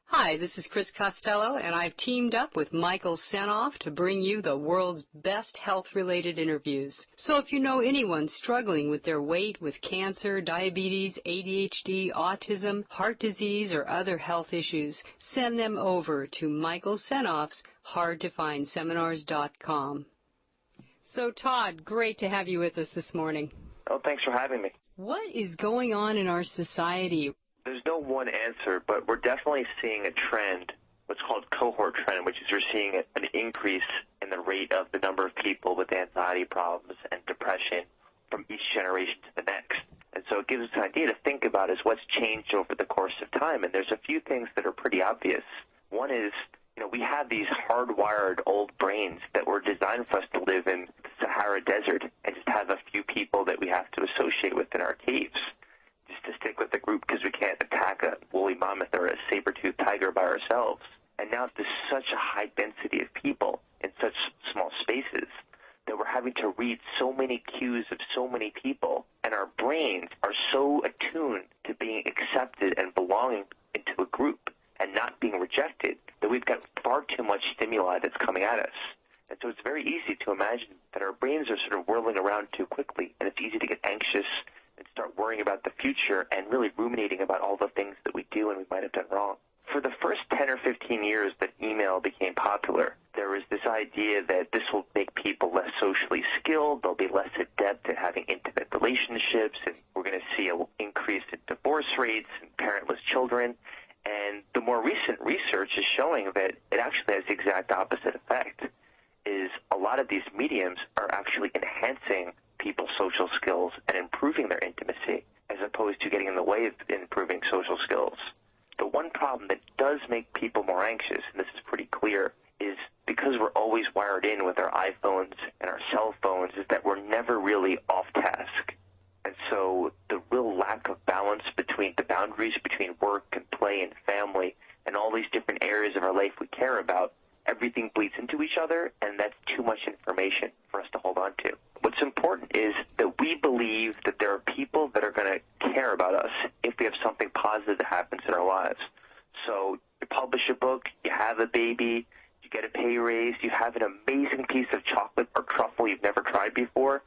Hi, this is Chris Costello, and I've teamed up with Michael Senoff to bring you the world's best health-related interviews. So if you know anyone struggling with their weight, with cancer, diabetes, ADHD, autism, heart disease, or other health issues, send them over to Michael Senoff's hardtofindseminars.com. So Todd, great to have you with us this morning. Oh, thanks for having me. What is going on in our society? There's no one answer, but we're definitely seeing a trend, what's called cohort trend, which is you're seeing an increase in the rate of the number of people with anxiety problems and depression from each generation to the next. And so it gives us an idea to think about is what's changed over the course of time. And there's a few things that are pretty obvious. One is, we have these hardwired old brains that were designed for us to live in the Sahara Desert and just have a few people that we have to associate with in our caves, just to stick with the group because we can't attack a woolly mammoth or a saber-toothed tiger by ourselves. And now there's such a high density of people in such small spaces that we're having to read so many cues of so many people, and our brains are so attuned to being accepted and belonging into a group and not being rejected that we've got far too much stimuli that's coming at us. And so it's very easy to imagine that our brains are sort of whirling around too quickly, and it's easy to get anxious and start worrying about the future and really ruminating about all the things that we do and we might have done wrong. For the first 10 or 15 years that email became popular, there was this idea that this will make people less socially skilled, they'll be less adept at having intimate relationships, and we're going to see an increase in divorce rates and parentless children. And the more recent research is showing that it actually has the exact opposite effect, is a lot of these mediums are actually enhancing people's social skills and improving their intimacy as opposed to getting in the way of improving social skills. The one problem that does make people more anxious, and this is pretty clear, is because we're always wired in with our iPhones and our cell phones, is that we're never really off task. And so the real lack of balance between the boundaries between work and play and family and all these different areas of our life we care about, everything bleeds into each other, and that's too much information for us to hold on to. What's important is that we believe that there are people that are going to care about us if we have something positive that happens in our lives. So you publish a book, you have a baby, you get a pay raise, you have an amazing piece of chocolate or truffle you've never tried before.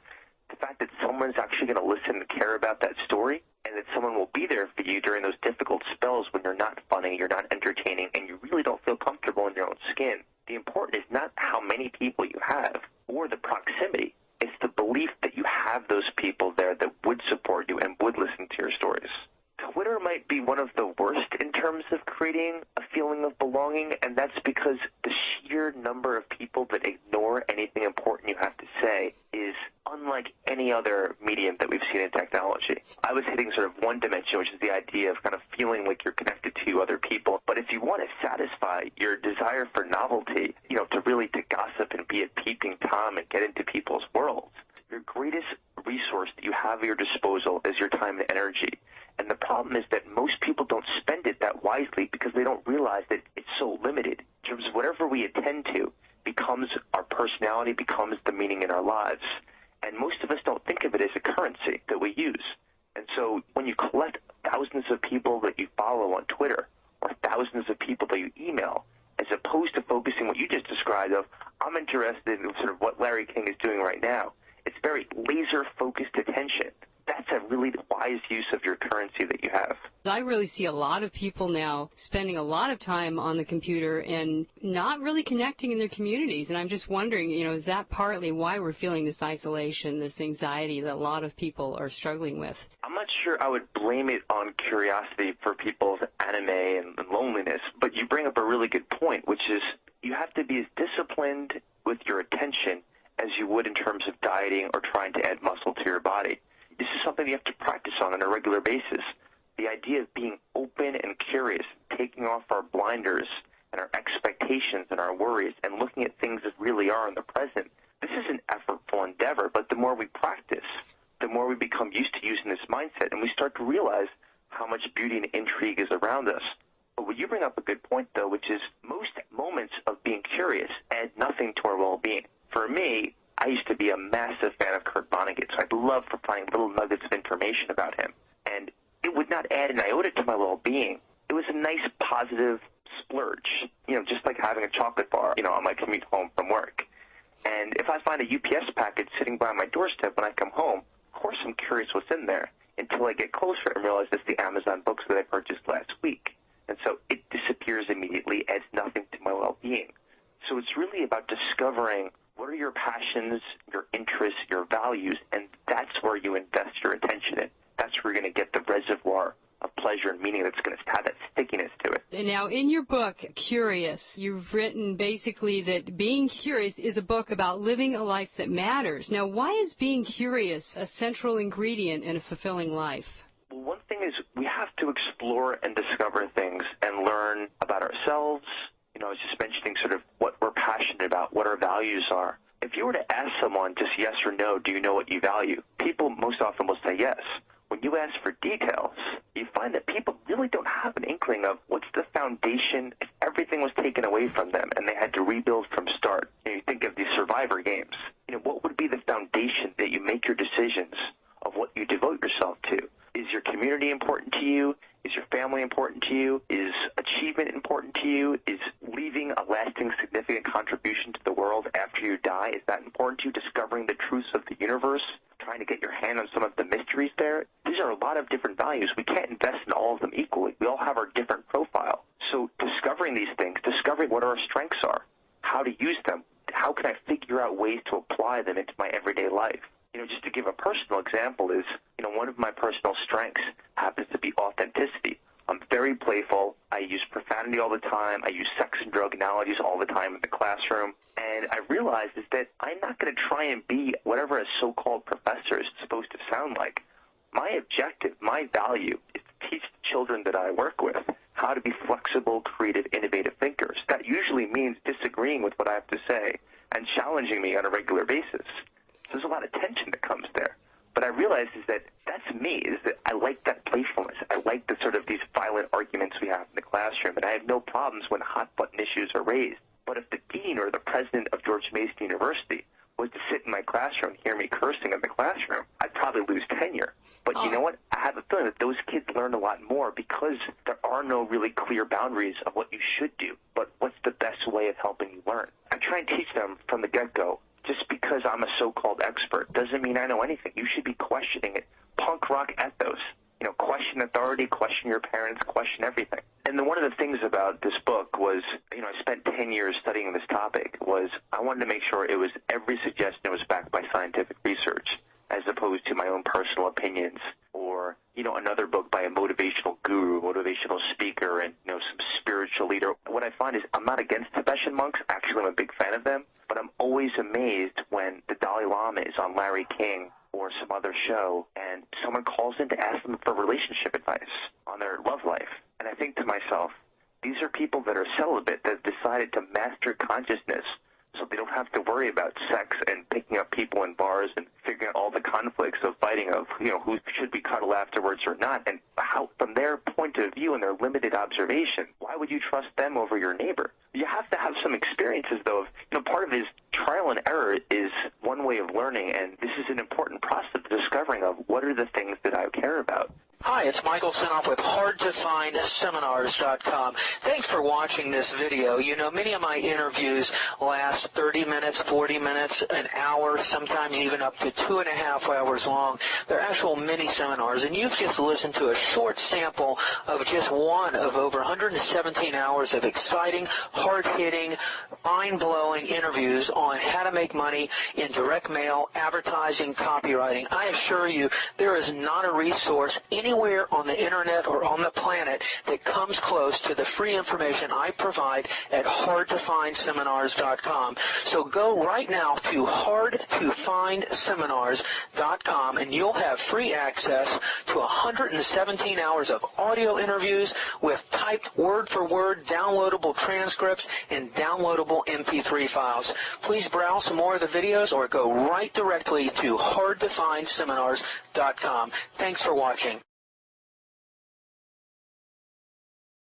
The fact that someone's actually going to listen and care about that story, and that someone will be there for you during those difficult spells when you're not funny, you're not entertaining, and you really don't feel comfortable in your own skin. The important is not how many people you have or the proximity. It's the belief that you have those people there that would support you and would listen to your stories. Twitter might be one of the worst in terms of creating a feeling of belonging, and that's because the sheer number of people that ignore anything important you have to say is unlike any other medium that we've seen in technology. I was hitting sort of one dimension, which is the idea of kind of feeling like you're connected to other people. But if you want to satisfy your desire for novelty, to gossip and be a peeping Tom and get into people's worlds, your greatest resource that you have at your disposal is your time and energy. And the problem is that most people don't spend it that wisely because they don't realize that it's so limited. In terms of whatever we attend to becomes our personality, becomes the meaning in our lives. And most of us don't think of it as a currency that we use. And so when you collect thousands of people that you follow on Twitter or thousands of people that you email, as opposed to focusing what you just described of, I'm interested in sort of what Larry King is doing right now. It's very laser-focused attention. That's a really wise use of your currency that you have. I really see a lot of people now spending a lot of time on the computer and not really connecting in their communities. And I'm just wondering, is that partly why we're feeling this isolation, this anxiety that a lot of people are struggling with? I'm not sure I would blame it on curiosity for people's anime and loneliness, but you bring up a really good point, which is you have to be as disciplined with your attention as you would in terms of dieting or trying to add muscle to your body. This is something you have to practice on a regular basis. The idea of being open and curious, taking off our blinders and our expectations and our worries and looking at things as really are in the present. This is an effortful endeavor, but the more we practice, the more we become used to using this mindset, and we start to realize how much beauty and intrigue is around us. But what you bring up a good point, though, which is most moments of being curious add nothing to our well-being. For me, I used to be a massive fan of Kurt Vonnegut, so I'd love for finding little nuggets of information about him. And it would not add an iota to my well-being. It was a nice, positive, splurge, just like having a chocolate bar, on my commute home from work. And if I find a UPS package sitting by my doorstep when I come home, of course I'm curious what's in there until I get closer and realize it's the Amazon books that I purchased last week. And so it disappears immediately, adds nothing to my well-being. So it's really about discovering what are your passions, your interests, your values, and that's where you invest your attention in. That's where you're going to get the reservoir of pleasure and meaning that's going to have that stickiness to it. And now, in your book, Curious, you've written basically that being curious is a book about living a life that matters. Now, why is being curious a central ingredient in a fulfilling life? Well, one thing is we have to explore and discover things and learn about ourselves. I was just mentioning sort of what we're passionate about, what our values are. If you were to ask someone just yes or no, do you know what you value? People most often will say yes. When you ask for details, you find that people really don't have an inkling of what's the foundation if everything was taken away from them and they had to rebuild from start. You think of these survivor games. What would be the foundation that you make your decisions of what you devote yourself to? Is your community important to you? Is your family important to you? Is achievement important to you? Is leaving a lasting, significant contribution to the world after you die, is that important to you? Discovering the truths of the universe? Trying to get your hand on some of the mysteries there? These are a lot of different values. We can't invest in all of them equally. We all have our different profile. So discovering these things, discovering what our strengths are, how to use them, how can I figure out ways to apply them into my everyday life? Just to give a personal example is, one of my personal strengths happens to be authenticity. I'm very playful. I use profanity all the time. I use sex and drug analogies all the time in the classroom. And I realized is that I'm not going to try and be whatever a so-called professor is supposed to sound like. My objective, my value, is to teach the children that I work with how to be flexible, creative, innovative thinkers. That usually means disagreeing with what I have to say and challenging me on a regular basis. So there's a lot of tension that comes there. But I realized is that that's me, is that I like that playfulness. I like the sort of these violent arguments we have in the classroom, and I have no problems when hot-button issues are raised. But if the dean or the president of George Mason University was to sit in my classroom and hear me cursing in the classroom, I'd probably lose tenure. But you know what? I have a feeling that those kids learn a lot more because there are no really clear boundaries of what you should do, but what's the best way of helping you learn. I try and teach them from the get-go. Just because I'm a so-called expert doesn't mean I know anything. You should be questioning it. Punk rock ethos. Question authority, question your parents, question everything. And then one of the things about this book was, I spent 10 years studying this topic, was I wanted to make sure it was every suggestion was backed by scientific research as opposed to my own personal opinions or, another book by a motivational guru, motivational speaker, and, some spiritual leader. What I find is I'm not against Tibetan monks. Actually, I'm a big fan of them. But I'm always amazed when the Dalai Lama is on Larry King or some other show and someone calls in to ask them for relationship advice on their love life. And I think to myself, these are people that are celibate that have decided to master consciousness so they don't have to worry about sex and picking up people in bars and figuring out all the conflicts of fighting of, who should be cuddled afterwards or not. And how, from their point of view and their limited observation, why would you trust them over your neighbor? You have to have some experiences, though. Part of it is trial and error is one way of learning, and this is an important process of discovering of what are the things that I care about. Hi, it's Michael Senoff with HardToFindSeminars.com. Thanks for watching this video. Many of my interviews last 30 minutes, 40 minutes, an hour, sometimes even up to 2.5 hours long. They're actual mini seminars, and you've just listened to a short sample of just one of over 117 hours of exciting, hard-hitting, mind-blowing interviews on how to make money in direct mail, advertising, copywriting. I assure you, there is not a resource anywhere on the internet or on the planet that comes close to the free information I provide at HardToFindSeminars.com. So go right now to HardToFindSeminars.com and you'll have free access to 117 hours of audio interviews with typed word-for-word downloadable transcripts and downloadable MP3 files. Please browse some more of the videos or go right directly to HardToFindSeminars.com. Thanks for watching.